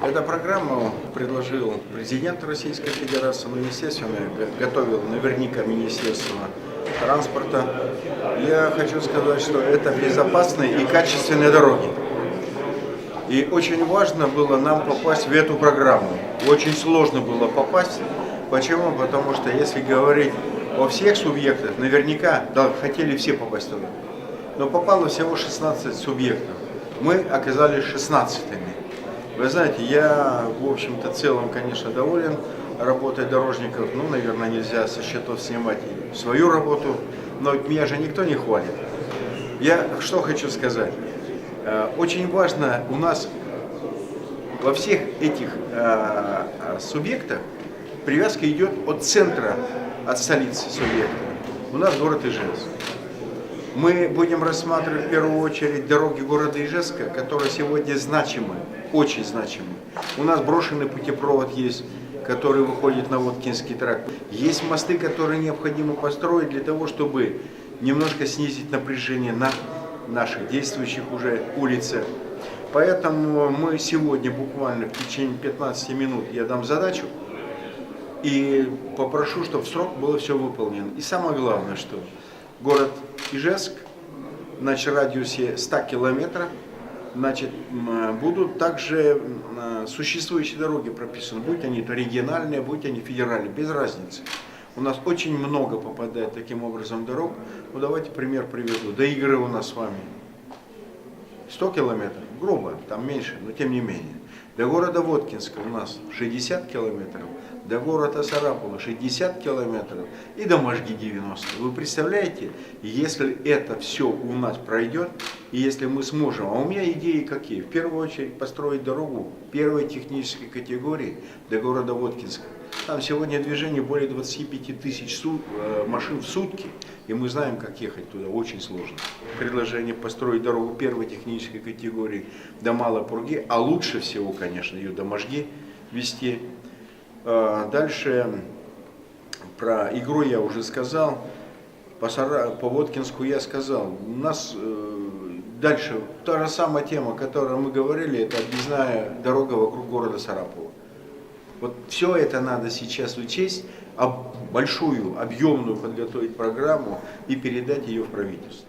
Эту программу предложил президент Российской Федерации, но, естественно, готовил наверняка Министерство транспорта. Я хочу сказать, что это безопасные и качественные дороги. И очень важно было нам попасть в эту программу. Очень сложно было попасть. Почему? Потому что если говорить о всех субъектах, наверняка хотели все попасть туда. Но попало всего 16 субъектов. Мы оказались 16-ми. Вы знаете, я, в общем-то, целом, конечно, доволен работой дорожников. Ну, наверное, нельзя со счетов снимать свою работу, но меня же никто не хвалит. Я что хочу сказать. Очень важно у нас во всех этих субъектах привязка идет от центра, от столицы субъекта. У нас город Ижевск. Мы будем рассматривать в первую очередь дороги города Ижевска, которые сегодня значимы, очень значимы. У нас брошенный путепровод есть, который выходит на Воткинский тракт. Есть мосты, которые необходимо построить для того, чтобы немножко снизить напряжение на наших действующих уже улицах. Поэтому мы сегодня буквально в течение 15 минут я дам задачу и попрошу, чтобы в срок было все выполнено. И самое главное, что город Ижевск, значит, в радиусе 100 километров, значит, будут также существующие дороги прописаны, будь они то региональные, будь они федеральные, без разницы. У нас очень много попадает таким образом дорог. Ну, давайте пример приведу. До Игры у нас с вами 100 километров, грубо, там меньше, но тем не менее. До города Воткинска у нас 60 километров, до города Сарапула 60 километров и до Можги 90. Вы представляете, если это все у нас пройдет, и если мы сможем, а у меня идеи какие? В первую очередь построить дорогу первой технической категории до города Воткинска. Там сегодня движение более 25 тысяч машин в сутки, и мы знаем, как ехать туда, очень сложно. Предложение построить дорогу первой технической категории до Малой Пурги, а лучше всего, конечно, ее до Можги вести. Дальше про Игру я уже сказал, по Воткинску я сказал. У нас дальше та же самая тема, о которой мы говорили, это объездная дорога вокруг города Сарапула. Вот все это надо сейчас учесть, большую, объемную подготовить программу и передать ее в правительство.